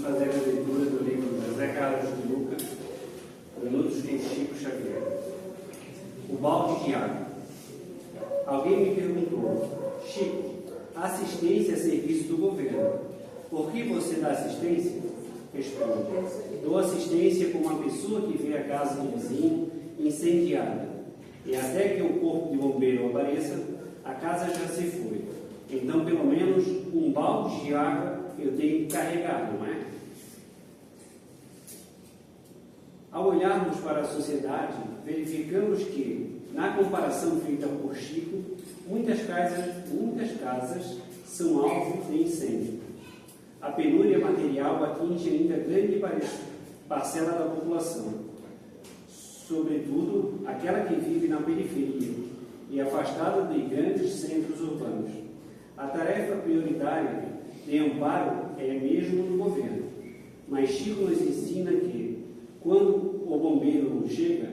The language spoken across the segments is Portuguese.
fazer a leitura do livro de José Carlos de Luca, Minutos com Chico Xavier. O balde de água. Alguém me perguntou: Chico, assistência a serviço do governo. Por que você dá assistência? Respondo: dou assistência com uma pessoa que vê a casa do vizinho incendiada. E até que o corpo de bombeiro apareça, a casa já se foi. Então, pelo menos, um balde de água eu tenho que carregar, não é? Ao olharmos para a sociedade, verificamos que, na comparação feita por Chico, muitas casas são alvo de incêndio. A penúria material atinge ainda grande parcela da população, sobretudo aquela que vive na periferia e afastada de grandes centros urbanos. A tarefa prioritária de amparo é mesmo no governo, mas Chico nos ensina que, quando o bombeiro não chega,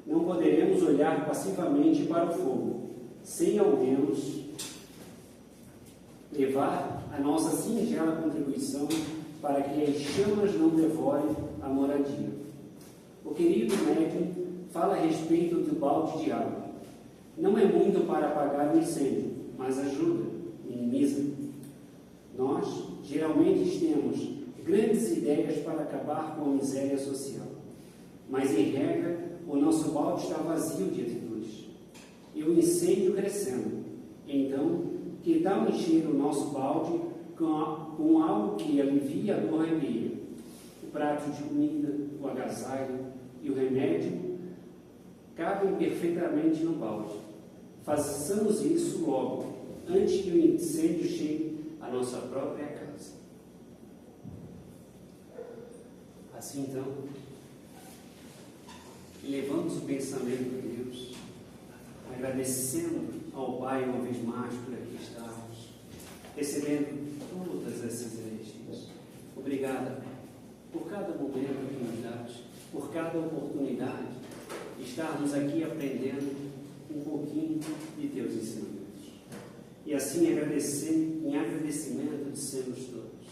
não poderemos olhar passivamente para o fogo, sem ao menos levar a nossa singela contribuição para que as chamas não devorem a moradia. O querido médium fala a respeito do balde de água. Não é muito para apagar o incêndio, mas ajuda, minimiza. Nós, geralmente, temos grandes ideias para acabar com a miséria social, mas, em regra, o nosso balde está vazio de atitudes e o incêndio crescendo. Então, que tal encher o nosso balde com algo que alivie a dor alheia? O prato de comida, o agasalho e o remédio cabem perfeitamente no balde. Façamos isso logo, antes que o incêndio chegue à nossa própria casa. Assim, então, levamos o pensamento a Deus, agradecendo ao Pai uma vez mais por aqui estarmos, recebendo todas essas energias. Obrigada por cada momento que nos dás, por cada oportunidade de estarmos aqui aprendendo um pouquinho de teus ensinamentos. E assim em agradecimento dissemos todos: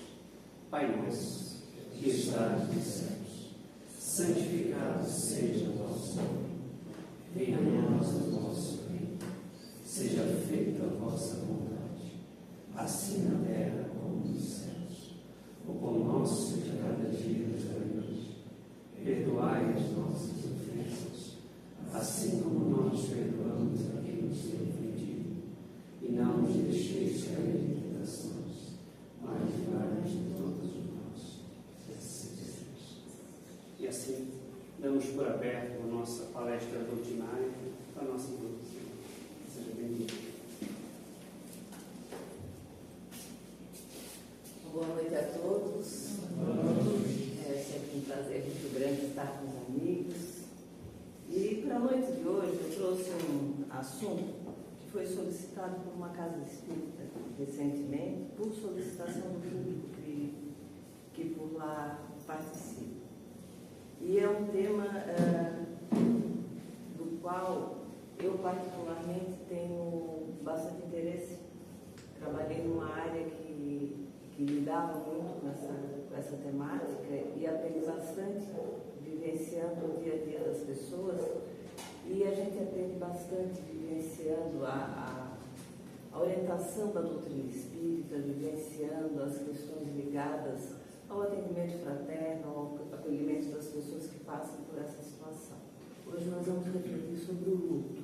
Pai nosso, que estás nos céus, santificado seja o vosso nome. Venha a nós o vosso reino. Seja feita a vossa vontade, assim na terra como nos céus. O pão nosso de cada dia nos dai hoje. Perdoai as nossas ofensas, assim como nós perdoamos a quem nos tem ofendido. E não nos deixeis cair em tentações, mas livrai-nos de todos os males. E assim, damos por aberto a nossa palestra doutrinária para a nossa introdução. Seja bem-vindo. Boa noite a todos. É sempre um prazer muito grande estar com os amigos. E para a noite de hoje eu trouxe um assunto que foi solicitado por uma casa espírita recentemente, por solicitação do público que por lá participa. E é um tema do qual eu particularmente tenho bastante interesse. Trabalhei numa área que lidava muito com essa temática e aprendi bastante vivenciando o dia a dia das pessoas, e a gente aprende bastante vivenciando a orientação da doutrina espírita, vivenciando as questões ligadas ao atendimento fraterno, ao acolhimento das pessoas que passam por essa situação. Hoje nós vamos refletir sobre o luto.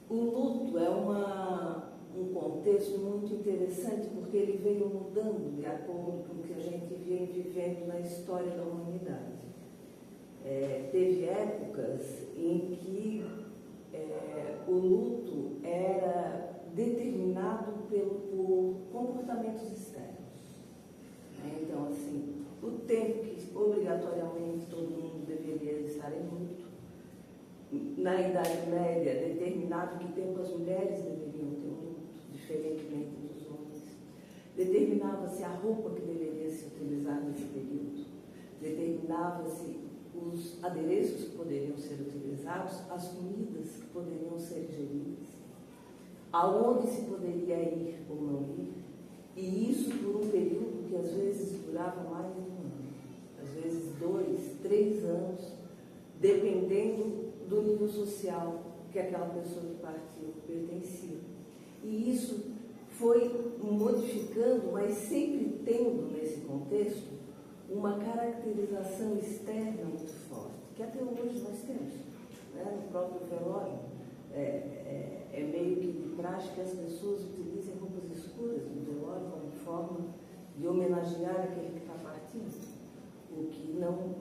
O luto é um contexto muito interessante, porque ele veio mudando de acordo com o que a gente vem vivendo na história da humanidade. Teve épocas em que o luto era determinado por comportamentos externos. Então, assim, o tempo que obrigatoriamente todo mundo deveria estar em luto. Na Idade Média, determinado que tempo as mulheres deveriam ter um luto, diferentemente dos homens. Determinava-se a roupa que deveria se utilizar nesse período. Determinava-se os adereços que poderiam ser utilizados, as comidas que poderiam ser ingeridas, aonde se poderia ir ou não ir. E isso por um período que às vezes durava mais de um ano, às vezes 2, 3 anos, dependendo do nível social que aquela pessoa que partiu pertencia. E isso foi modificando, mas sempre tendo nesse contexto uma caracterização externa muito forte, que até hoje nós temos, né? No próprio velório. É meio que de praxe que as pessoas utilizem roupas escuras no velório como forma de homenagear aquele que está partindo, o que não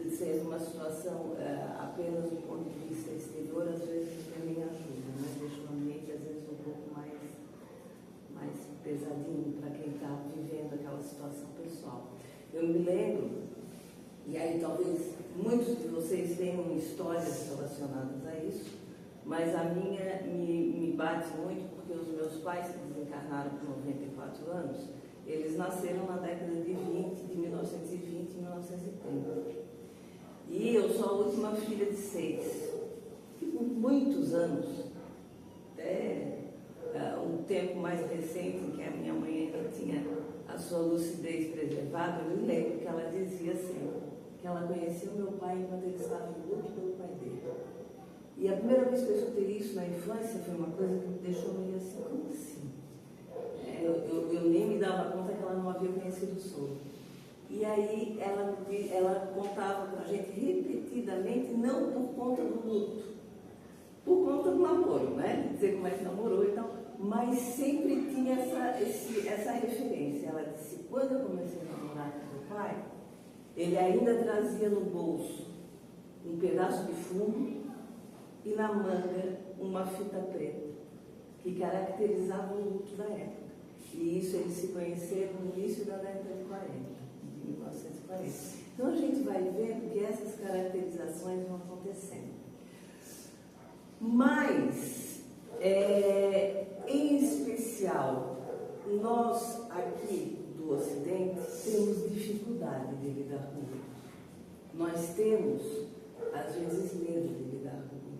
seja uma situação apenas do ponto de vista exterior, às vezes também ajuda, né? Deixa o ambiente às vezes um pouco mais pesadinho para quem está vivendo aquela situação pessoal. Eu me lembro, e aí talvez muitos de vocês tenham histórias relacionadas a isso, mas a minha me bate muito porque os meus pais, que desencarnaram com 94 anos, eles nasceram na década de 1920 e 1930. E eu sou a última filha de 6. E por muitos anos, até um tempo mais recente, em que a minha mãe ainda tinha a sua lucidez preservada, eu me lembro que ela dizia sempre que ela conhecia o meu pai enquanto ele estava em luto pelo pai dele. E a primeira vez que eu escutei isso na infância foi uma coisa que me deixou meio assim, como assim? Eu nem me dava conta que ela não havia conhecido o sogro. E aí ela contava para a gente repetidamente, não por conta do luto, por conta do namoro, né? Dizer como é que namorou e tal, mas sempre tinha essa referência. Ela disse, quando eu comecei a namorar com meu pai, ele ainda trazia no bolso um pedaço de fumo e na manga uma fita preta, que caracterizava o luto da época. E isso eles se conheceram no início da década de 40, de 1940. Então a gente vai vendo que essas caracterizações vão acontecendo. Mas, em especial, nós aqui do Ocidente temos dificuldade de lidar com o luto. Nós temos, às vezes, medo de lidar com o luto.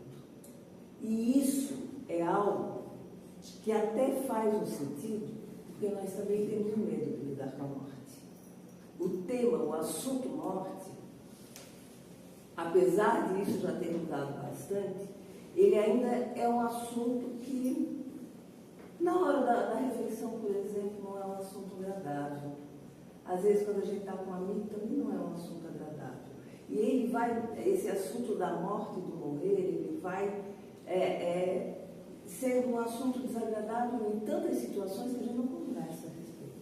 E isso é algo que até faz um sentido, porque nós também temos medo de lidar com a morte. O tema, o assunto morte, apesar disso já ter mudado bastante, ele ainda é um assunto que, na hora da reflexão, por exemplo, não é um assunto agradável. Às vezes, quando a gente está com um amigo, também não é um assunto agradável. E ele vai, esse assunto da morte, do morrer, ele vai sendo um assunto desagradável em tantas situações que a gente não conversa a respeito.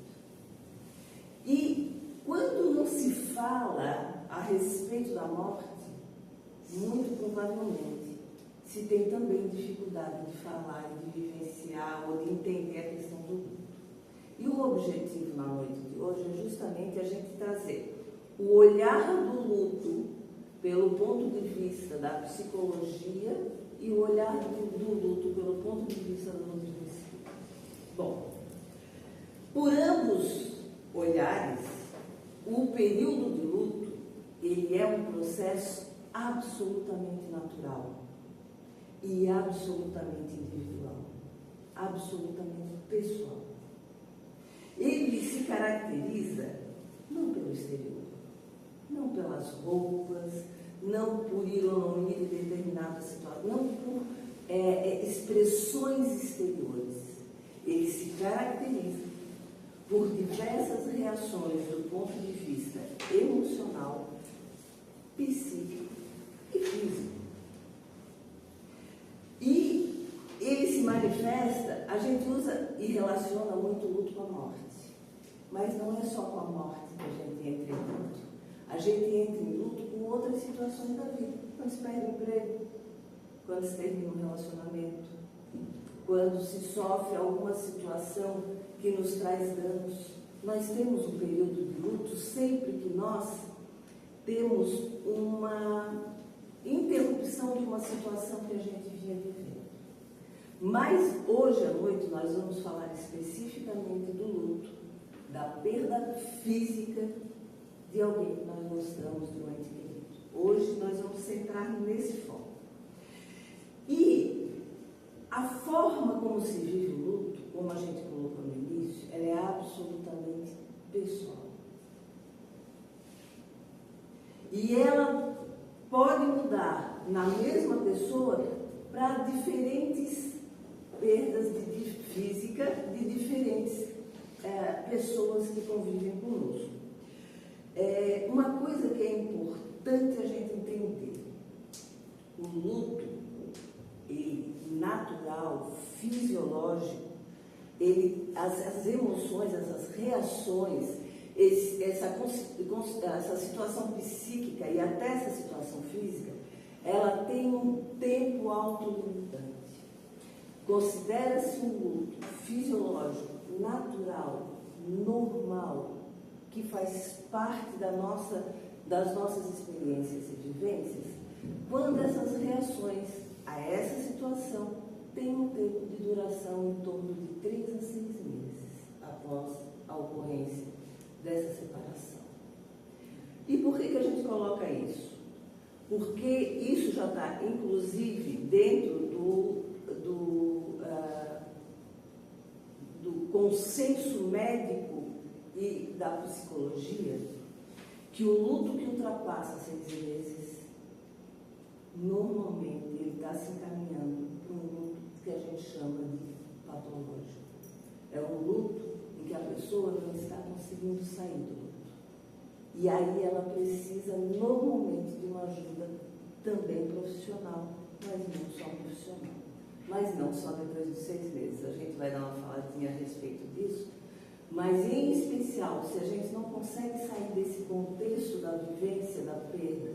E quando não se fala a respeito da morte, muito provavelmente se tem também dificuldade de falar, de vivenciar ou de entender a questão do luto. E o objetivo na noite de hoje é justamente a gente trazer o olhar do luto pelo ponto de vista da psicologia e o olhar do luto pelo ponto de vista da doutrina espírita. Bom, por ambos olhares, o período de luto, ele é um processo absolutamente natural e absolutamente individual, absolutamente pessoal. Ele se caracteriza não pelo exterior, não pelas roupas, não por ironia de determinada situação, não por expressões exteriores. Ele se caracteriza por diversas reações do ponto de vista emocional, psíquico e físico. E ele se manifesta, a gente usa e relaciona muito o luto com a morte. Mas não é só com a morte que a gente entra em luto. A gente entra em luto com outras situações da vida. Quando se perde o emprego, quando se termina um relacionamento, quando se sofre alguma situação que nos traz danos. Nós temos um período de luto sempre que nós temos uma interrupção de uma situação que a gente vinha vivendo. Mas hoje à noite nós vamos falar especificamente do luto, da perda física de alguém que nós gostamos do ente querido. Hoje nós vamos centrar nesse foco. E a forma como se vive o luto, como a gente colocou no início, ela é absolutamente pessoal. E ela pode mudar na mesma pessoa para diferentes perdas de física de diferentes pessoas que convivem conosco. Uma coisa que é importante a gente entender: o luto, ele, natural, fisiológico, as emoções, essas reações, essa situação psíquica e até essa situação física, ela tem um tempo autolimitante. Considera-se um luto fisiológico, natural, normal, que faz parte das nossas experiências e vivências, quando essas reações a essa situação têm um tempo de duração em torno de 3 a 6 meses após a ocorrência dessa separação. E por que a gente coloca isso? Porque isso já está, inclusive, dentro do consenso médico e da psicologia, que o luto que ultrapassa 6 meses, normalmente ele está se encaminhando para um luto que a gente chama de patológico. É um luto em que a pessoa não está conseguindo sair do luto. E aí ela precisa normalmente de uma ajuda também profissional, mas não só profissional. Mas não só depois de 6 meses. A gente vai dar uma faladinha a respeito disso. Mas, em especial, se a gente não consegue sair desse contexto da vivência, da perda,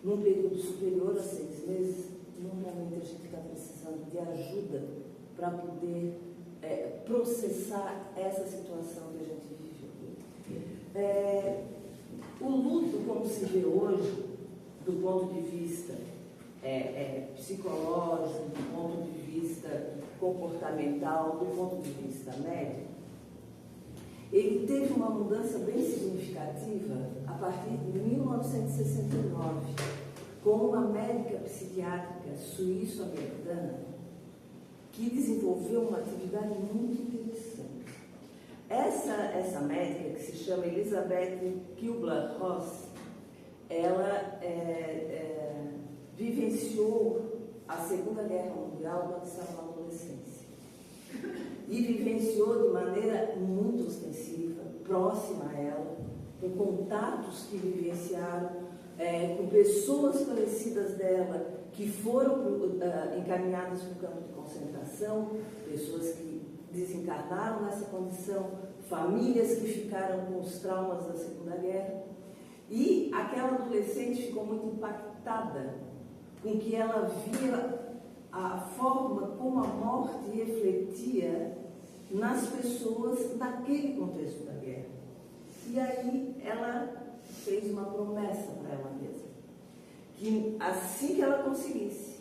num período superior a 6 meses, normalmente a gente está precisando de ajuda para poder processar essa situação que a gente viveu. O luto, como se vê hoje, do ponto de vista psicológico, do ponto de vista comportamental, do ponto de vista médico, ele teve uma mudança bem significativa a partir de 1969, com uma médica psiquiátrica suíço-americana que desenvolveu uma atividade muito interessante. Essa médica, que se chama Elizabeth Kubler-Ross, ela vivenciou a Segunda Guerra Mundial quando estava na adolescência. E vivenciou de maneira muito ostensiva, próxima a ela, com contatos que vivenciaram, com pessoas conhecidas dela que foram encaminhadas para o campo de concentração, pessoas que desencarnaram nessa condição, famílias que ficaram com os traumas da Segunda Guerra. E aquela adolescente ficou muito impactada com que ela via a forma como a morte refletia nas pessoas naquele contexto da guerra. E aí ela fez uma promessa para ela mesma, que assim que ela conseguisse,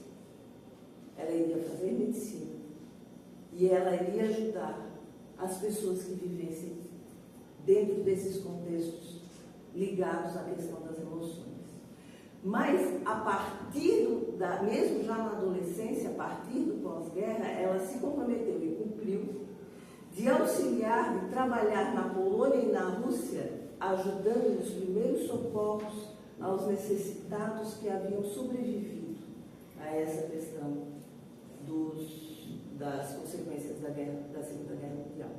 ela iria fazer medicina e ela iria ajudar as pessoas que vivessem dentro desses contextos ligados à questão das emoções. Mas, a partir mesmo já na adolescência, a partir do pós-guerra, ela se comprometeu e cumpriu de auxiliar, de trabalhar na Polônia e na Rússia, ajudando nos primeiros socorros aos necessitados que haviam sobrevivido a essa questão das consequências da Segunda Guerra Mundial.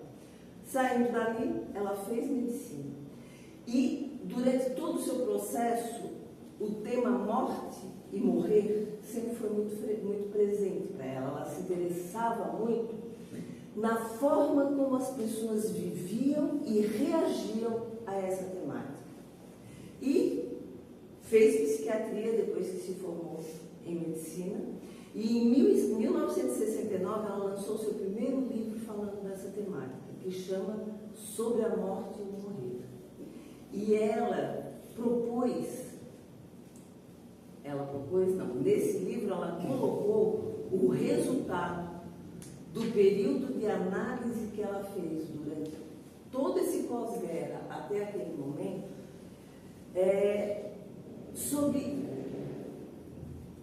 Saindo dali, ela fez medicina. E, durante todo o seu processo, o tema morte e morrer sempre foi muito presente para ela. Ela se interessava muito na forma como as pessoas viviam e reagiam a essa temática. E fez psiquiatria depois que se formou em medicina. E em 1969 ela lançou seu primeiro livro falando dessa temática, que chama Sobre a Morte e o Morrer. E nesse livro ela colocou o resultado do período de análise que ela fez durante todo esse pós-guerra até aquele momento, sobre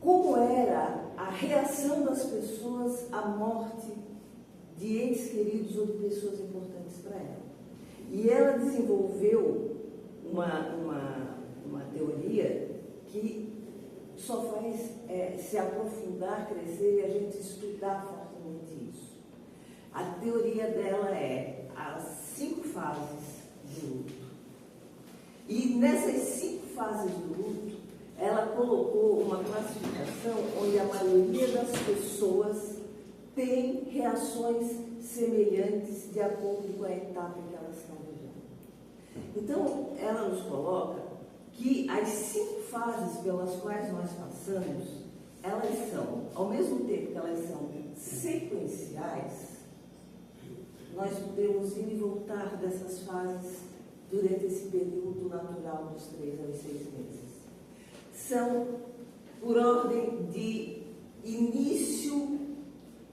como era a reação das pessoas à morte de entes entes queridos ou de pessoas importantes para ela. E ela desenvolveu uma teoria que só faz se aprofundar, crescer e a gente estudar fortemente isso. A teoria dela é as 5 fases do luto. E nessas 5 fases do luto, ela colocou uma classificação onde a maioria das pessoas tem reações semelhantes de acordo com a etapa que elas estão vivendo. Então, ela nos coloca que as 5 fases pelas quais nós passamos, elas são, ao mesmo tempo que elas são sequenciais, nós podemos ir e voltar dessas fases durante esse período natural dos 3 aos 6 meses. São por ordem de início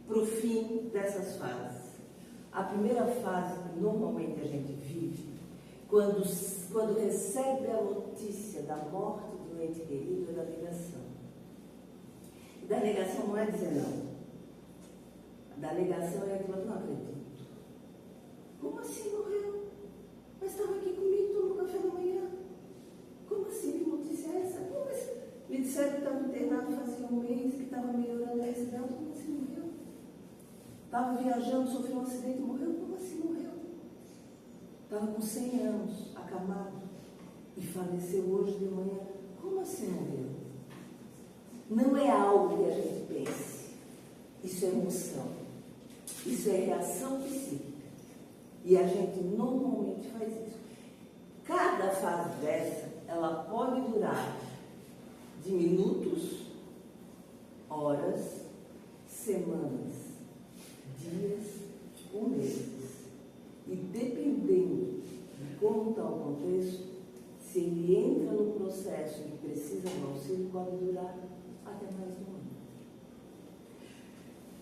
para o fim dessas fases. A primeira fase que normalmente a gente vive, quando recebe a notícia da morte do ente querido, é da negação. E da negação não é dizer não. Da negação é aquilo que não acredito. Como assim morreu? Mas estava aqui comigo, tomou café da manhã. Como assim? Que notícia é essa? Como assim? Me disseram que estava internado fazia um mês, que estava melhorando a residência. Como assim morreu? Estava viajando, sofreu um acidente e morreu. Como assim morreu? Estava com 100 anos, acamado, e faleceu hoje de manhã. Como assim morreu? Não é algo que a gente pense. Isso é emoção. Isso é reação psíquica. E a gente normalmente faz isso. Cada fase dessa, ela pode durar de minutos, horas, semanas, dias ou meses. E dependendo de como está o contexto, se ele entra no processo e precisa do auxílio, pode durar até mais de um ano.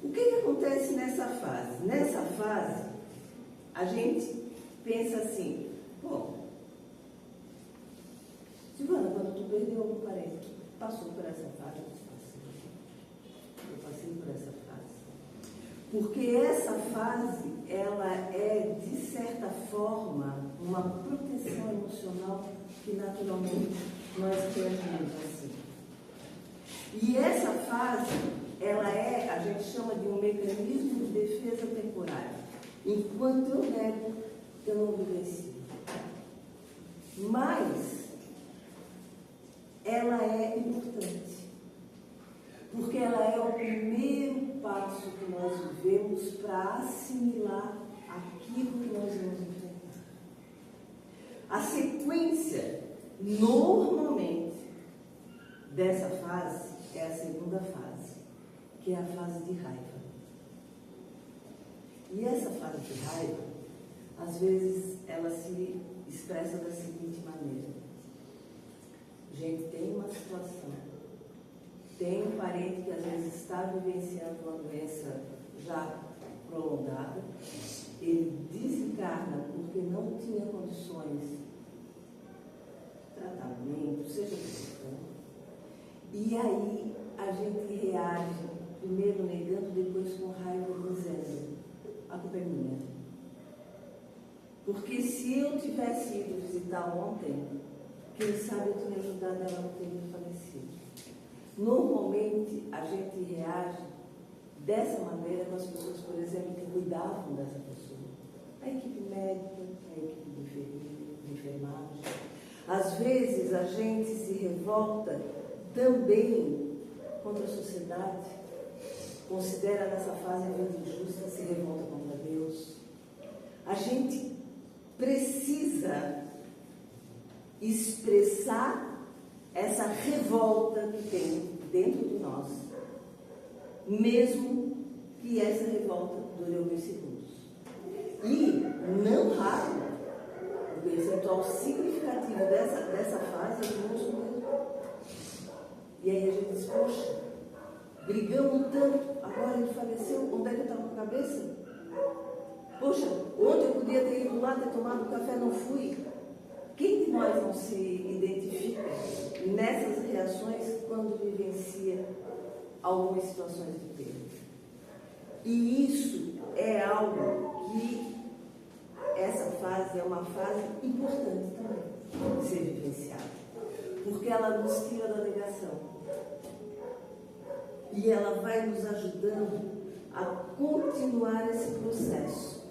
O que acontece nessa fase? Nessa fase, a gente pensa assim, bom, Silvana, quando tu perdeu algum parente, passou por essa fase? Eu passei por essa fase. Porque essa fase, ela é, de certa forma, uma proteção emocional que naturalmente nós reagimos assim. E essa fase, ela é, a gente chama de um mecanismo de defesa temporária. Enquanto eu nego, eu não vivencio. Mas ela é importante, porque ela é o primeiro passo que nós vivemos para assimilar aquilo que nós vamos enfrentar. A sequência, normalmente, dessa fase é a segunda fase, que é a fase de raiva. E essa fase de raiva, às vezes, ela se expressa da seguinte maneira. Gente, tem uma situação, tem um parente que às vezes está vivenciando uma doença já prolongada, ele desencarna porque não tinha condições de tratamento, seja o que for, e aí a gente reage, primeiro negando, depois com raiva, dizendo, a culpa é minha. Porque se eu tivesse ido visitar ontem, quem sabe eu tinha ajudado ela a não ter falecido. Normalmente, a gente reage dessa maneira com as pessoas, por exemplo, que cuidavam dessa pessoa. A equipe médica, a equipe de enfermagem. Às vezes, a gente se revolta também contra a sociedade, considera nessa fase a vida injusta, se revolta contra Deus. A gente precisa expressar essa revolta que tem dentro de nós, mesmo que essa revolta dure alguns segundos. E, não raro, o percentual significativo dessa fase é do uso mesmo. E aí a gente diz, poxa, brigamos tanto, agora ele faleceu, onde é que eu estava com a cabeça? Poxa, ontem eu podia ter ido lá, ter tomado café, não fui. Quem de nós não se identifica nessas reações quando vivencia algumas situações de perda? E isso é algo E essa fase é uma fase importante também de ser vivenciada, porque ela nos tira da negação e ela vai nos ajudando a continuar esse processo.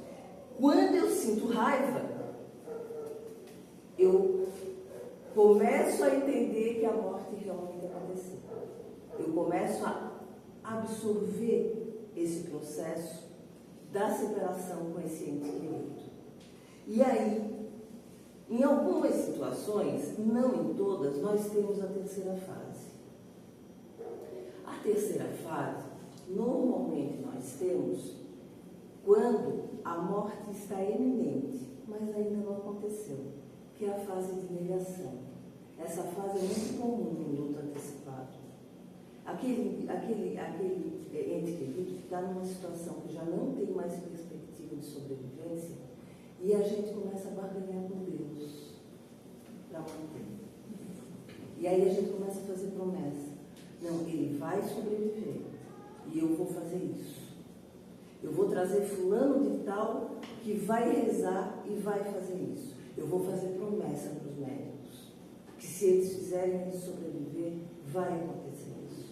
Quando eu sinto raiva, eu começo a entender que a morte realmente aconteceu. Eu começo a absorver esse processo da separação com esse ente querido. E aí, em algumas situações, não em todas, nós temos a terceira fase. A terceira fase, normalmente nós temos quando a morte está iminente, mas ainda não aconteceu, que é a fase de negação. Essa fase é muito comum no luto antecipado. Aquele ente querido que está numa situação que já não tem mais perspectiva de sobrevivência e a gente começa a barganhar com Deus para manter. E aí a gente começa a fazer promessa. Não, ele vai sobreviver e eu vou fazer isso. Eu vou trazer fulano de tal que vai rezar e vai fazer isso. Eu vou fazer promessa para os médicos, que se eles fizerem ele sobreviver, vai acontecer isso.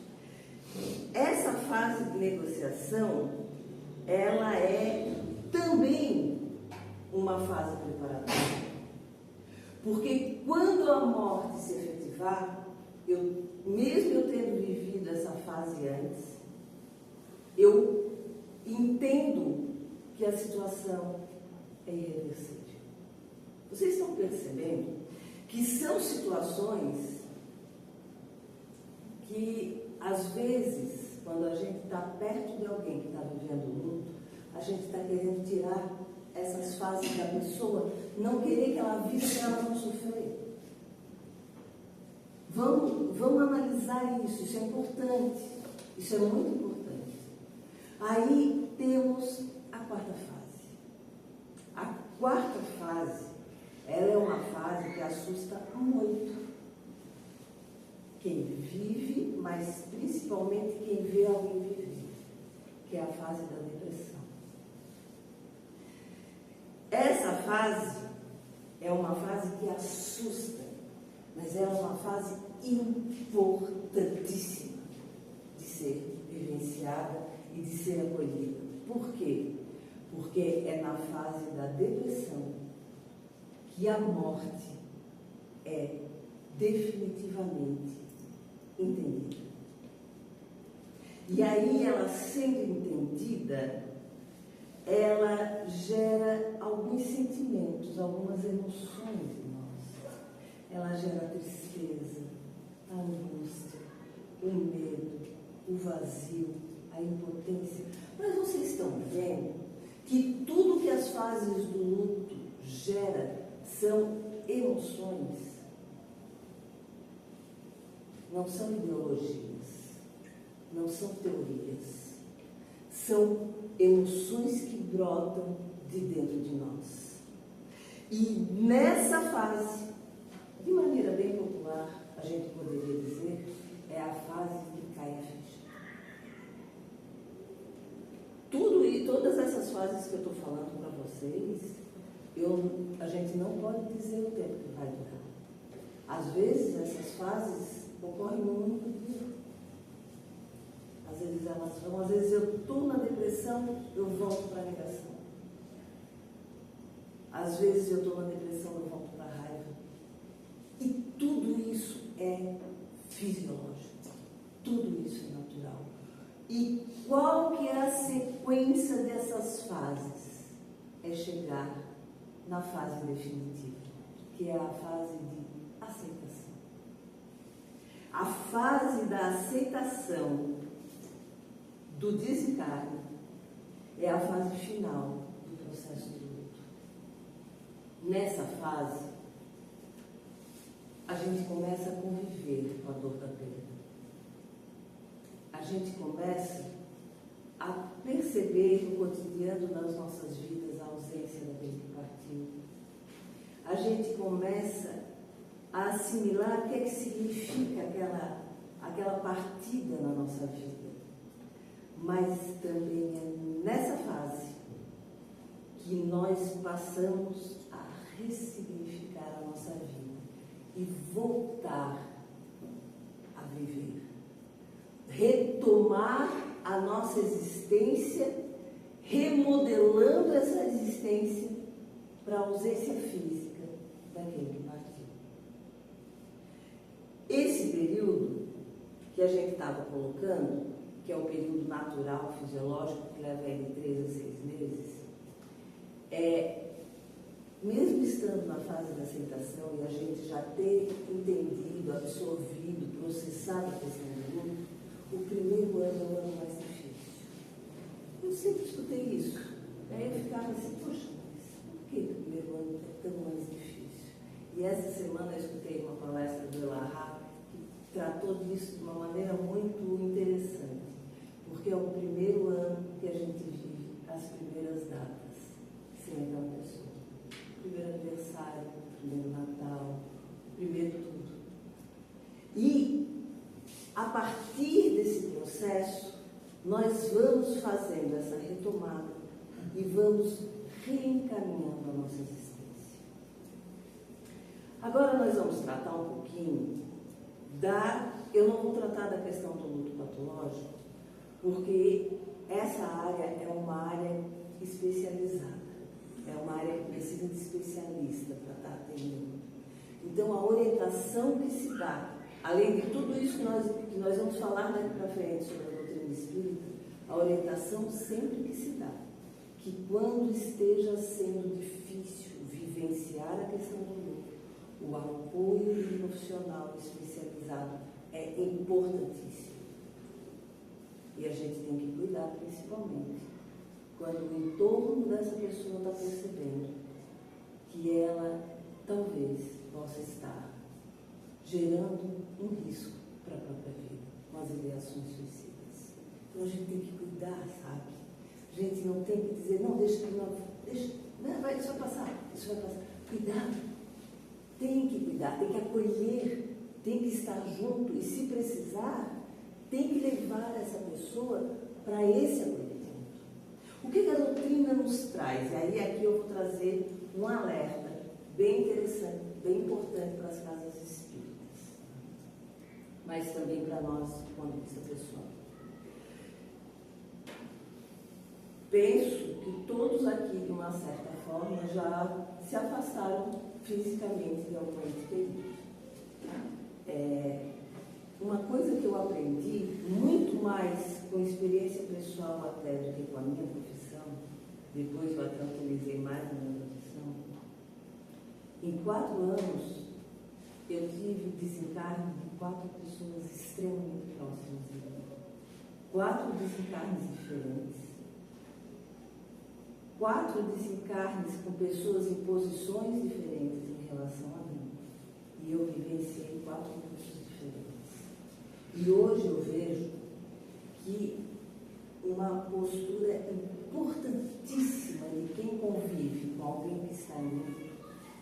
Essa fase de negociação, ela é também uma fase preparatória. Porque quando a morte se efetivar, mesmo eu tendo vivido essa fase antes, eu entendo que a situação é irreversível. Vocês estão percebendo que são situações que, às vezes, quando a gente está perto de alguém que está vivendo luto, a gente está querendo tirar essas fases da pessoa, não querer que ela viva para ela não sofrer. Vamos analisar isso é importante, isso é muito importante. Aí temos a quarta fase. A quarta fase, ela é uma fase que assusta muito quem vive, mas principalmente quem vê alguém viver, que é a fase da depressão. Essa fase é uma fase que assusta, mas é uma fase importantíssima de ser vivenciada e de ser acolhida. Por quê? Porque é na fase da depressão que a morte é definitivamente entendida. E aí, ela sendo entendida, ela gera alguns sentimentos, algumas emoções em nós. Ela gera a tristeza, a angústia, o medo, o vazio, a impotência. Mas vocês estão vendo que tudo que as fases do luto gera são emoções, não são ideologias, não são teorias, são emoções que brotam de dentro de nós. E nessa fase, de maneira bem popular, a gente poderia dizer, é a fase que cai a ficha. Tudo e todas essas fases que eu estou falando para vocês, a gente não pode dizer o tempo que vai durar. Às vezes, essas fases ocorrem num único dia. Às vezes elas vão, às vezes eu estou na depressão, eu volto para a negação. Às vezes eu estou na depressão, eu volto para a raiva. E tudo isso é fisiológico. Tudo isso é natural. E qual que é a sequência dessas fases? É chegar na fase definitiva, que é a fase de aceitação. A fase da aceitação do desencarne é a fase final do processo de luto. Nessa fase, a gente começa a conviver com a dor da perda. A gente começa a perceber no cotidiano das nossas vidas a ausência daquele que partiu. A gente começa a assimilar o que é que significa aquela partida na nossa vida. Mas também é nessa fase que nós passamos a ressignificar a nossa vida e voltar a viver. Retomar a nossa existência, remodelando essa existência para a ausência física daquele que partiu. Esse período que a gente estava colocando, que é o período natural, fisiológico, que leva aí de 3 a 6 meses, mesmo estando na fase da aceitação e a gente já ter entendido, absorvido, processado a questão do luto, o primeiro ano é o ano mais difícil. Eu sempre escutei isso. Aí eu ficava assim, poxa, mas por que o primeiro ano é tão mais difícil? E essa semana eu escutei uma palestra do Elahá que tratou disso de uma maneira muito interessante, porque é o primeiro ano que a gente vive as primeiras datas sem aquela pessoa. O primeiro aniversário, o primeiro Natal, o primeiro tudo. E, a partir desse processo, nós vamos fazendo essa retomada e vamos reencaminhando a nossa existência. Agora nós vamos tratar um pouquinho eu não vou tratar da questão do luto patológico, porque essa área é uma área especializada, é uma área que precisa de especialista para estar atendendo. Então, a orientação que se dá, além de tudo isso que nós vamos falar daqui para frente sobre a doutrina espírita, a orientação sempre que se dá, que quando esteja sendo difícil vivenciar a questão do luto, o apoio de um profissional especializado é importantíssimo. E a gente tem que cuidar principalmente quando o entorno dessa pessoa está percebendo que ela talvez possa estar gerando um risco para a própria vida, com as ideações suicidas. Então a gente tem que cuidar, sabe? A gente não tem que dizer, não, deixa, isso vai passar. Cuidado. Tem que cuidar, tem que acolher, tem que estar junto e, se precisar, tem que levar essa pessoa para esse acolhimento. O que a doutrina nos traz? E aí aqui eu vou trazer um alerta bem interessante, bem importante para as casas espíritas, mas também para nós, do ponto de vista pessoal. Penso que todos aqui, de uma certa forma, já se afastaram fisicamente de algum ente querido. Uma coisa que eu aprendi, muito mais com experiência pessoal até do que com a minha profissão, depois eu até utilizei mais na minha profissão, em 4 anos eu tive desencarne de 4 pessoas extremamente próximas de mim. 4 desencarnes diferentes. 4 desencarnes com pessoas em posições diferentes em relação a mim. E eu vivenciei 4 lutos diferentes. E hoje eu vejo que uma postura importantíssima de quem convive com alguém que está em luto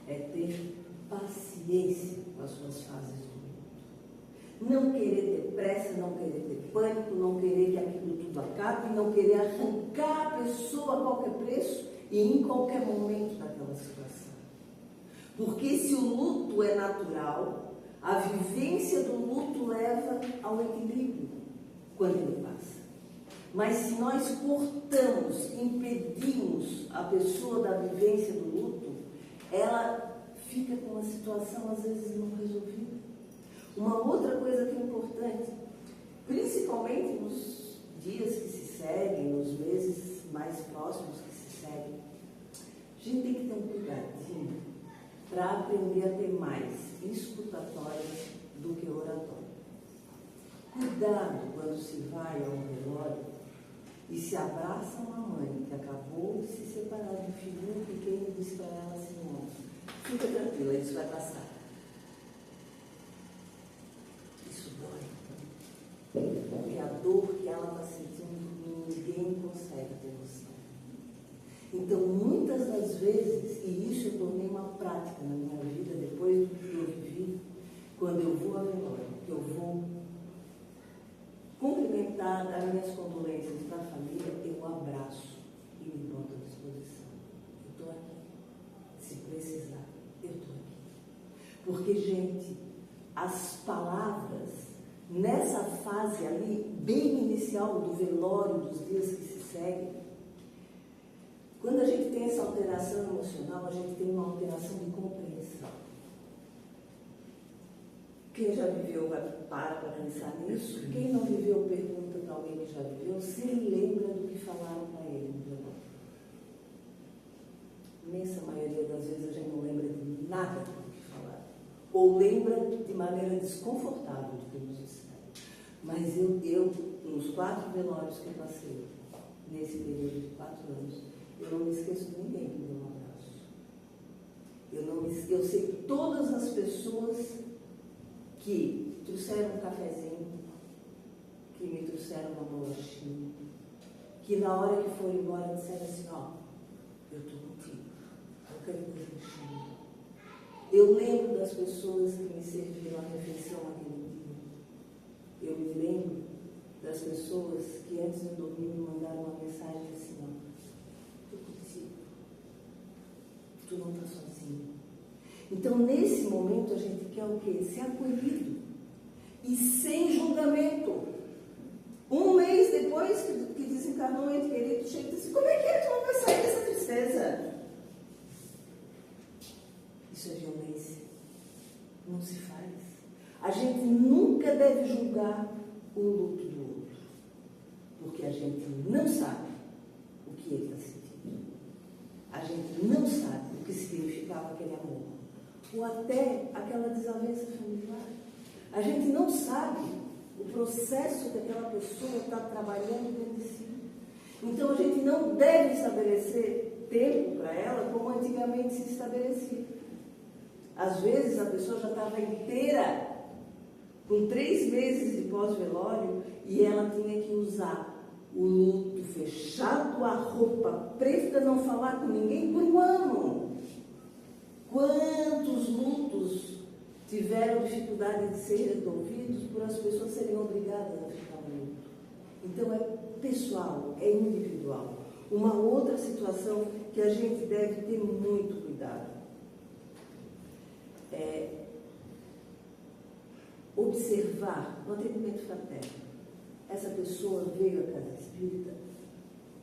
é ter paciência com as suas fases do luto. Não querer ter pressa, não querer ter pânico, não querer que aquilo tudo acabe, não querer arrancar a pessoa a qualquer preço e em qualquer momento daquela situação. Porque se o luto é natural, a vivência do luto leva ao equilíbrio quando ele passa. Mas se nós cortamos, impedimos a pessoa da vivência do luto, ela fica com uma situação às vezes não resolvida. Uma outra coisa que é importante, principalmente nos dias que se seguem, nos meses mais próximos que se seguem, a gente tem que ter um cuidadinho para aprender a ter mais escutatório do que oratório. Cuidado quando se vai ao velório e se abraça uma mãe que acabou de se separar de um filhinho pequeno e diz para ela assim, fica tranquila, isso vai passar. Isso dói. Porque a dor que ela está sentindo, ninguém consegue ter noção. Então, muitas das vezes, e isso eu tornei uma prática na minha vida, depois do que eu vivi, quando eu vou ao velório, que eu vou cumprimentar, dar minhas condolências para a família, eu abraço e me boto à disposição. Porque, gente, as palavras, nessa fase ali, bem inicial do velório, dos dias que se seguem, quando a gente tem essa alteração emocional, a gente tem uma alteração de compreensão. Quem já viveu vai para pensar nisso. Quem não viveu, pergunta para alguém que já viveu se ele lembra do que falaram para ele no velório. Imensa maioria das vezes a gente não lembra de nada do que falaram. Ou lembra de maneira desconfortável do que nos disseram. Mas eu, nos 4 velórios que eu passei, nesse período de 4 anos, eu não me esqueço de ninguém que me deu um abraço. Eu sei todas as pessoas que trouxeram um cafezinho, que me trouxeram uma bolachinha, que na hora que foram embora disseram assim, ó, eu estou contigo, qualquer coisa me chama. Eu lembro das pessoas que me serviram a refeição naquele dia. Eu me lembro das pessoas que antes de dormir me mandaram uma mensagem assim, ó, estou contigo, tu não está sozinho. Então, nesse momento, a gente quer o quê? Ser acolhido. E sem julgamento. Um mês depois que desencarnou o ente querido, chega e diz, como é que é? Tu não vai sair dessa tristeza? Isso é violência. Não se faz. A gente nunca deve julgar o luto do outro. Porque a gente não sabe o que ele está sentindo. A gente não sabe o que significava aquele amor. Ou até aquela desavença familiar. A gente não sabe o processo que aquela pessoa está trabalhando dentro de si. Então, a gente não deve estabelecer tempo para ela como antigamente se estabelecia. Às vezes, a pessoa já estava inteira, com 3 meses de pós-velório, e ela tinha que usar o luto fechado, a roupa preta, não falar com ninguém por 1 ano. Quantos lutos tiveram dificuldade de ser resolvidos por as pessoas serem obrigadas a ficar no luto? Então, é pessoal, é individual. Uma outra situação que a gente deve ter muito cuidado é observar no atendimento fraterno. Essa pessoa veio à casa espírita,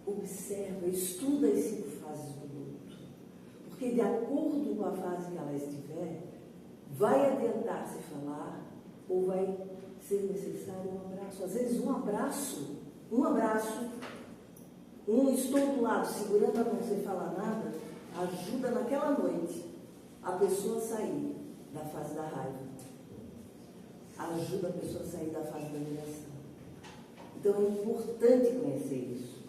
observa, estuda as 5 fases do luto. Porque, de acordo com a fase que ela estiver, vai adiantar-se falar ou vai ser necessário um abraço. Às vezes, um abraço, estou do lado, segurando a mão sem falar nada, ajuda naquela noite a pessoa a sair da fase da raiva. Ajuda a pessoa a sair da fase da admiração. Então, é importante conhecer isso.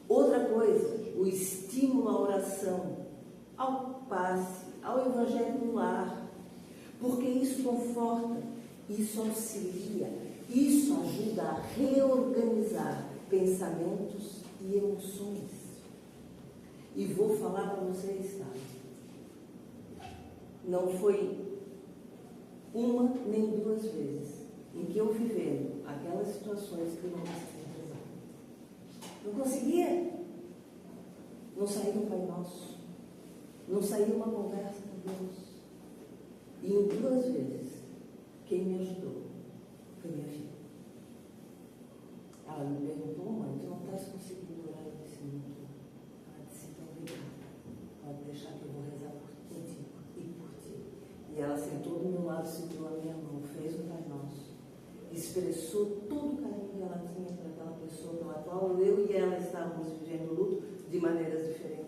Outra coisa, o estímulo à oração, ao passe, ao evangelho no lar, porque isso conforta, isso auxilia, isso ajuda a reorganizar pensamentos e emoções. E vou falar para vocês, tá? Não foi 1 nem 2 vezes em que eu vivendo aquelas situações que eu não conseguia rezar. Não conseguia. Não saía um Pai Nosso. Não saía uma conversa com Deus. E em 2 vezes, quem me ajudou foi minha filha. Ela me perguntou, mãe, tu não estás conseguindo orar nesse minuto? Ela disse, então obrigada. Pode deixar que eu vou rezar contigo e por ti. E ela sentou do meu lado, segurou a minha mão, fez o Pai Nosso. Expressou todo o carinho que ela tinha para aquela pessoa pela qual eu e ela estávamos vivendo o luto de maneiras diferentes.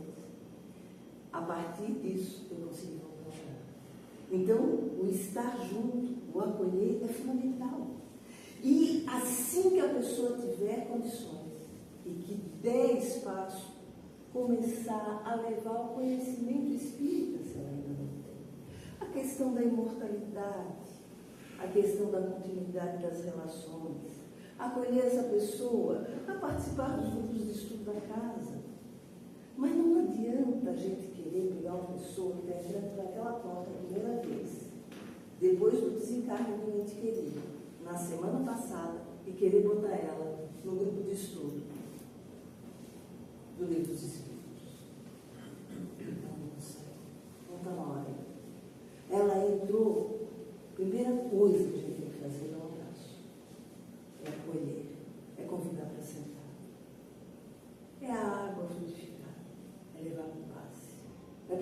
A partir disso, eu consegui voltar a orar. Então, o estar junto, o acolher é fundamental. E assim que a pessoa tiver condições e que der espaço, começar a levar o conhecimento espírita, se ela ainda não tem. A questão da imortalidade, a questão da continuidade das relações, acolher essa pessoa a participar dos grupos de estudo da casa. Mas não adianta a gente querer pegar uma pessoa que está entrando por aquela porta a primeira vez, depois do desencargo do ente querido, na semana passada, e querer botar ela no grupo de estudo do Livro dos Espíritos. Não consegue. Não está na hora. Ela entrou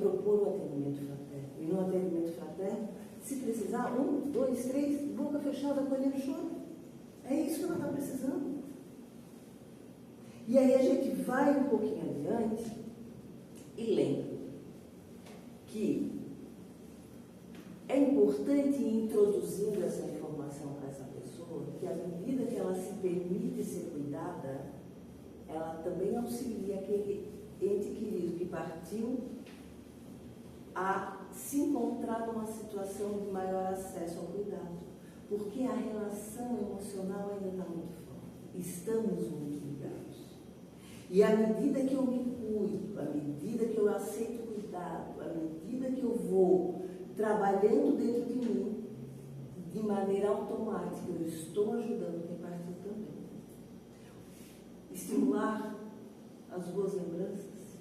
propor o atendimento fraterno. E no atendimento fraterno, se precisar, 1, 2, 3, boca fechada, acolhendo o choro. É isso que ela está precisando. E aí a gente vai um pouquinho adiante e lembra que é importante ir introduzindo essa informação para essa pessoa, que à medida que ela se permite ser cuidada, ela também auxilia aquele ente querido que partiu a se encontrar numa situação de maior acesso ao cuidado. Porque a relação emocional ainda está muito forte. Estamos muito ligados. E à medida que eu me cuido, à medida que eu aceito o cuidado, à medida que eu vou trabalhando dentro de mim, de maneira automática, eu estou ajudando quem partiu também. Estimular as boas lembranças.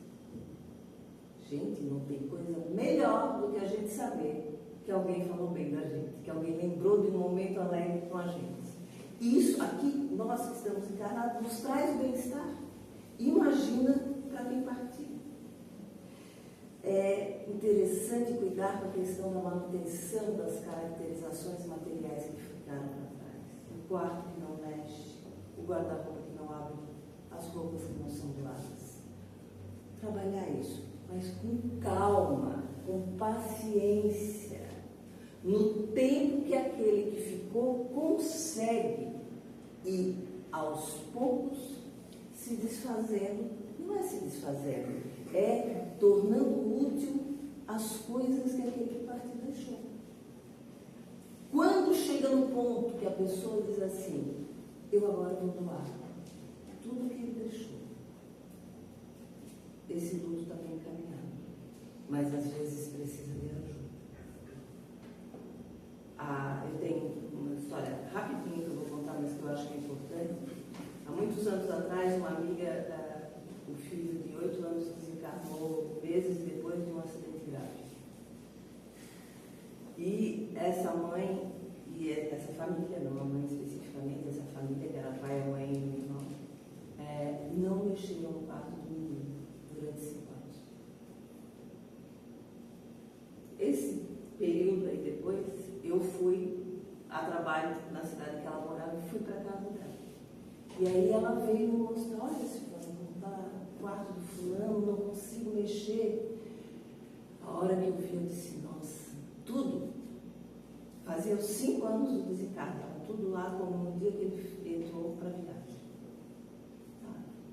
Gente, não tem coisa melhor do que a gente saber que alguém falou bem da gente, que alguém lembrou de um momento alegre com a gente. E isso aqui, nós que estamos encarnados, nos traz bem-estar. Imagina para quem partiu. É interessante cuidar com a questão da manutenção das caracterizações materiais que ficaram para trás. O quarto que não mexe, o guarda-roupa que não abre, as roupas que não são doadas. Trabalhar isso, mas com calma, com paciência, no tempo que aquele que ficou consegue ir aos poucos se desfazendo. Não é se desfazendo, é tornando útil as coisas que aquele que partiu deixou. Quando chega no ponto que a pessoa diz assim, eu agora vou doar tudo que ele deixou, esse luto está bem encaminhado, mas às vezes precisa de ajuda. Eu tenho uma história rapidinha que eu vou contar, mas que eu acho que é importante. Há muitos anos atrás, uma amiga, o filho de 8 anos desencarnou meses depois de um acidente grave. E essa mãe, e essa família, não a mãe especificamente, essa família, que era pai, a mãe e o irmão, não mexiam no quarto do menino durante 5 anos. Esse período aí depois, eu fui a trabalho na cidade que ela morava e fui para casa dela. E aí ela veio me mostrar, olha, Silvana, como está o quarto do fulano, não consigo mexer. A hora que eu vi, eu disse, nossa, tudo. Fazia os 5 anos do desencarne, estava tudo lá como no dia que ele entrou para a viagem.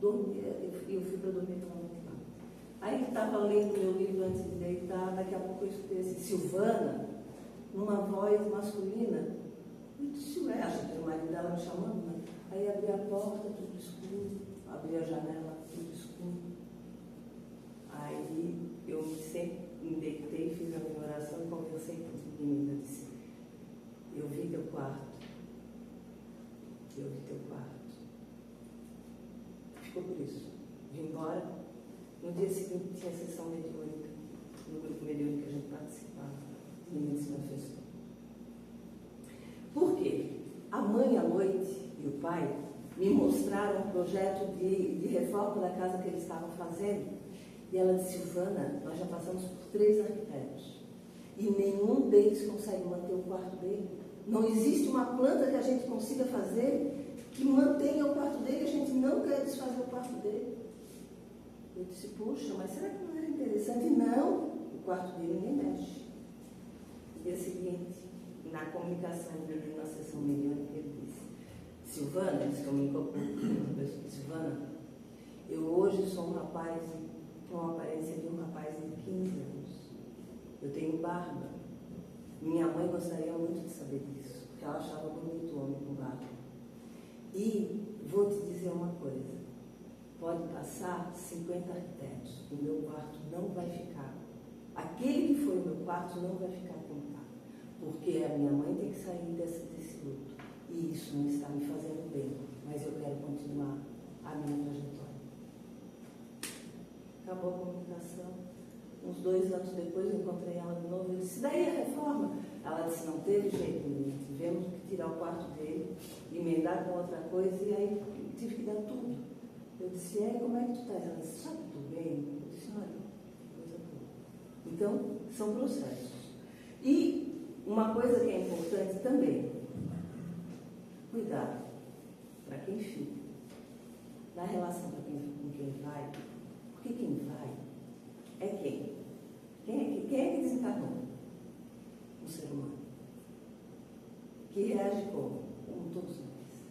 Eu fui para dormir com a noite lá. Aí estava lendo meu livro antes de deitar, daqui a pouco eu escutei assim, Silvana, numa voz masculina. Eu disse, ué, acho que o marido dela me chamando, né? Aí abri a porta, tudo escuro, abri a janela, tudo escuro. Aí eu me deitei, fiz a minha oração e conversei com os meninos. Eu disse, eu vi teu quarto. Eu vi teu quarto. Ficou por isso. Vim embora. No dia seguinte tinha a sessão mediúnica, no grupo mediúnico que a gente participava. O menino se manifestou. Por quê? A mãe à noite e o pai me mostraram um projeto de reforma da casa que eles estavam fazendo. E ela disse, Silvana, nós já passamos por 3 arquitetos. E nenhum deles consegue manter o quarto dele. Não existe uma planta que a gente consiga fazer que mantenha o quarto dele, a gente não quer desfazer o quarto dele. Eu disse, poxa, mas será que não era interessante? Não, o quarto dele nem mexe. No dia seguinte, na comunicação dele na sessão mediúnica, ele disse, Silvana, ele se comunicou com Silvana, eu hoje sou um rapaz com a aparência de um rapaz de 15 anos. Eu tenho barba. Minha mãe gostaria muito de saber disso, porque ela achava bonito o homem com barba. E vou te dizer uma coisa, pode passar 50 arquitetos, o meu quarto não vai ficar. Aquele que foi o meu quarto não vai ficar como está, porque a minha mãe tem que sair desse luto. E isso não está me fazendo bem, mas eu quero continuar a minha trajetória. Acabou a comunicação. Uns 2 anos depois eu encontrei ela de novo. Eu disse, daí a reforma? Ela disse, não teve jeito, menina. Tivemos que tirar o quarto dele, emendar com outra coisa, e aí tive que dar tudo. Eu disse, como é que tu estás? Ela disse, sabe, tudo bem? Eu disse, olha, coisa boa. Então, são processos. E uma coisa que é importante também, cuidado para quem fica, na relação com quem vai, porque quem vai é quem? Quem é que desencarnou? Um ser humano. Que reage como todos nós.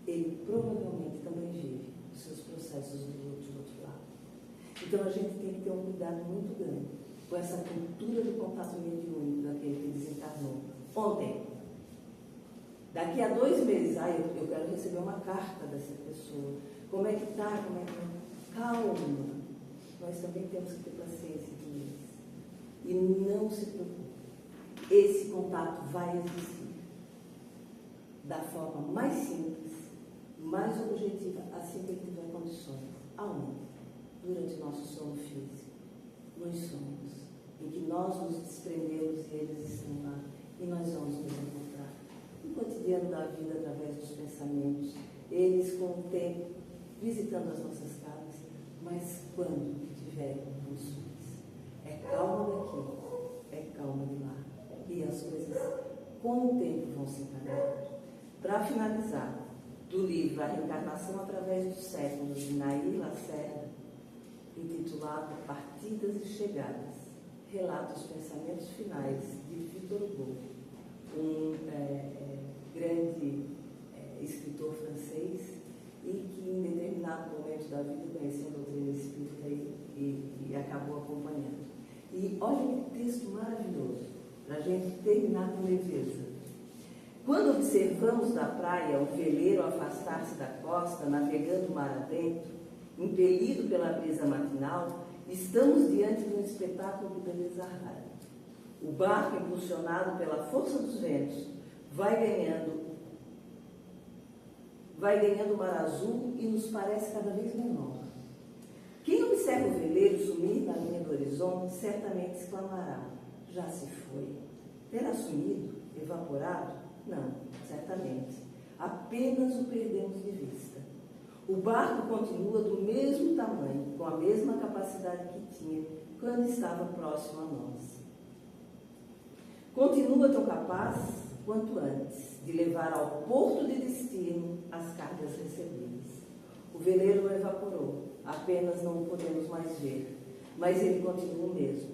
Ele provavelmente também vive os seus processos do outro lado. Então a gente tem que ter um cuidado muito grande com essa cultura do contato mediúnico daquele que desencarnou ontem. Daqui a 2 meses, eu quero receber uma carta dessa pessoa. Como é que está? Como é que não? Calma. Nós também temos que ter paciência com isso. E não se preocupe. Esse contato vai existir. Da forma mais simples, mais objetiva, assim que ele tiver condições. Aonde? Durante nosso sono físico, nos sonhos, em que nós nos desprendemos e eles estão lá, e nós vamos nos encontrar. No cotidiano da vida, através dos pensamentos, eles com o tempo, visitando as nossas casas, mas quando tiverem emoções, é calma daqui, é calma de lá. E as coisas, com o tempo, vão se encaminhar. Para finalizar, do livro A Reencarnação através dos Séculos, de Nair Lacerda, intitulado Partidas e Chegadas, relata os pensamentos finais de Victor Hugo, um grande escritor francês e que em determinado momento da vida conheceu a doutrina espírita e acabou acompanhando. E olha que texto maravilhoso, para a gente terminar com leveza. Quando observamos da praia o veleiro afastar-se da costa, navegando mar adentro, impelido pela brisa matinal, estamos diante de um espetáculo de beleza rara. O barco, impulsionado pela força dos ventos, vai ganhando o mar azul e nos parece cada vez menor. Quem observa o veleiro sumir na linha do horizonte, certamente exclamará: já se foi. Terá sumido? Evaporado? Não, certamente. Apenas o perdemos de vista. O barco continua do mesmo tamanho, com a mesma capacidade que tinha quando estava próximo a nós. Continua tão capaz quanto antes de levar ao porto de destino as cargas recebidas. O veleiro não evaporou, apenas não o podemos mais ver, mas ele continua o mesmo.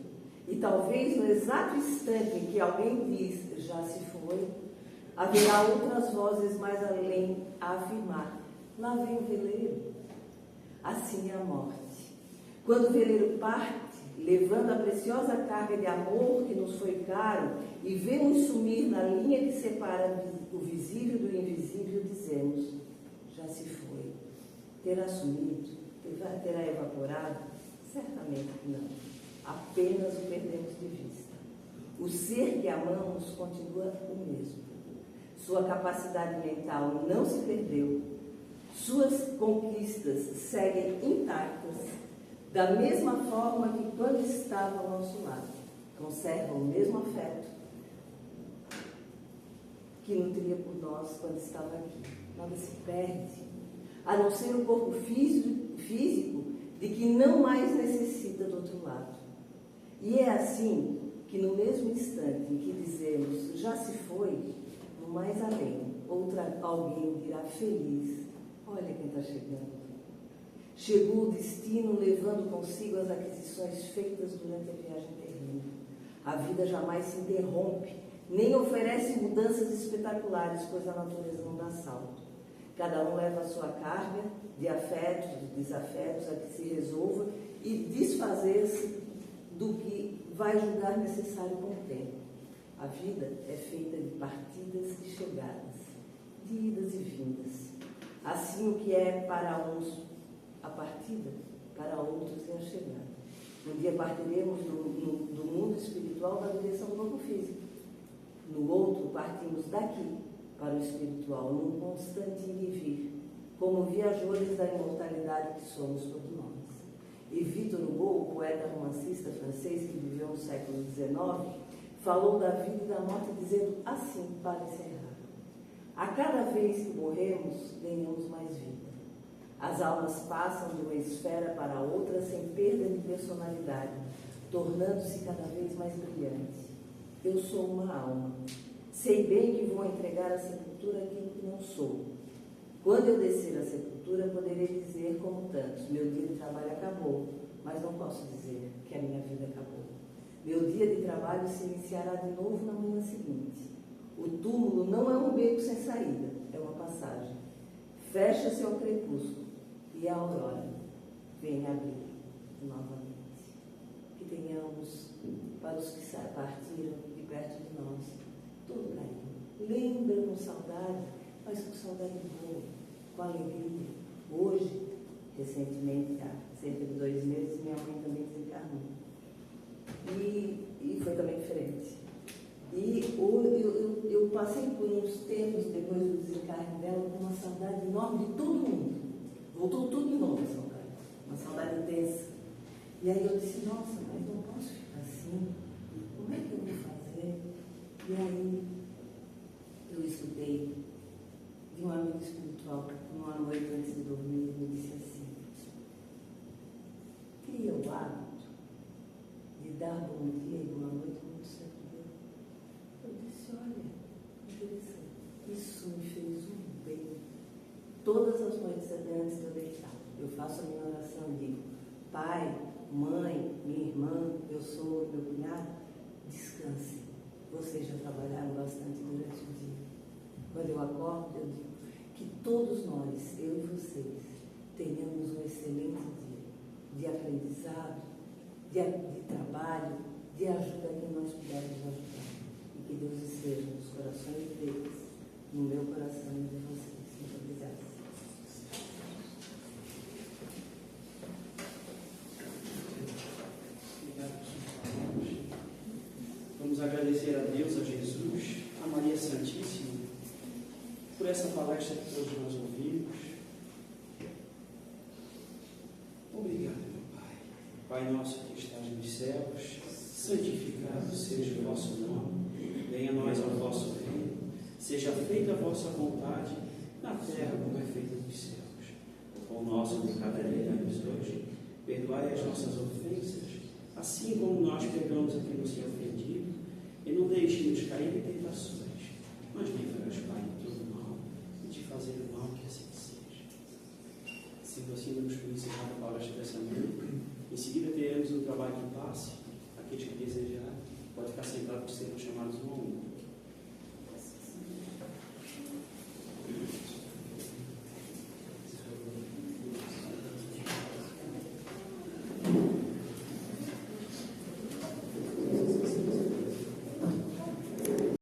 E talvez no exato instante em que alguém diz já se foi, haverá outras vozes mais além a afirmar: lá vem o veleiro. Assim é a morte. Quando o veleiro parte, levando a preciosa carga de amor que nos foi caro, e vemos sumir na linha que separa o visível do invisível, dizemos: já se foi. Terá sumido? Terá evaporado? Certamente não. Apenas o perdemos de vista. O ser que amamos continua o mesmo. Sua capacidade mental não se perdeu. Suas conquistas seguem intactas, da mesma forma que quando estava ao nosso lado. Conserva o mesmo afeto que nutria por nós quando estava aqui. Nada se perde, a não ser o corpo físico de que não mais necessita do outro lado. E é assim que no mesmo instante em que dizemos já se foi, no mais além, alguém dirá feliz: olha quem está chegando. Chegou o destino levando consigo as aquisições feitas durante a viagem terrena. A vida jamais se interrompe, nem oferece mudanças espetaculares, pois a natureza não dá salto. Cada um leva a sua carga de afetos, de desafetos, a que se resolva e desfazer-se do que vai julgar necessário com o tempo. A vida é feita de partidas e chegadas, de idas e vindas. Assim, o que é para uns a partida, para outros é a chegada. Um dia partiremos do mundo espiritual na direção do corpo físico. No outro, partimos daqui para o espiritual, num constante ir e vir, como viajores da imortalidade que somos todos nós. E Victor Hugo, o poeta romancista francês que viveu no século XIX, falou da vida e da morte dizendo assim, para encerrar: a cada vez que morremos, ganhamos mais vida. As almas passam de uma esfera para outra sem perda de personalidade, tornando-se cada vez mais brilhante. Eu sou uma alma. Sei bem que vou entregar à sepultura aquilo que não sou. Quando eu descer à sepultura, poderei dizer como tantos: meu dia de trabalho acabou, mas não posso dizer que a minha vida acabou. Meu dia de trabalho se iniciará de novo na manhã seguinte. O túmulo não é um beco sem saída, é uma passagem. Fecha-se ao crepúsculo e a aurora vem abrir novamente. Que tenhamos, para os que partiram de perto de nós, todo carinho. Lembra com saudade, mas com saudade boa, com alegria. Hoje, recentemente, há cerca de 2 meses, minha mãe também desencarnou. E foi também diferente. E eu passei por uns tempos depois do desencarne dela com uma saudade enorme de todo mundo. Voltou tudo de novo a saudade. Uma saudade intensa. E aí eu disse: nossa, mas não posso ficar assim. Como é que eu vou fazer? E aí eu escutei de um amigo espiritual, numa noite antes de dormir, me disse assim: cria o hábito de dar bom dia e boa noite muito cedo. Eu disse: olha, interessante, isso me fez um bem. Todas as noites antes de eu deitar, eu faço a minha oração e digo: pai, mãe, minha irmã, meu sogro, meu cunhado, descansem. Vocês já trabalharam bastante durante o dia. Quando eu acordo, eu digo que todos nós, eu e vocês, tenhamos um excelente dia de aprendizado, de trabalho, de ajuda a quem nós pudermos ajudar. E que Deus esteja nos corações deles, no meu coração e de vocês. Muito obrigada. Vamos agradecer a Deus, a Jesus, a Maria Santíssima, por essa palestra que todos nós ouvimos. Obrigado, meu Pai. Pai nosso que estás nos céus, santificado seja o vosso nome, venha a nós o vosso reino, seja feita a vossa vontade, na terra como é feita nos céus. O pão nosso de cada dia dai-nos hoje, perdoai as nossas ofensas, assim como nós perdoamos a quem nos tem ofendido, e não deixe-nos cair em tentações, mas livra-nos, Pai, de todo mal, e de fazer o mal, que assim seja. Sendo assim, damos por encerrada a palestra dessa manhã. Em seguida teremos um trabalho de passe. Aqueles que desejarem, pode ficar sentado, que serão chamados no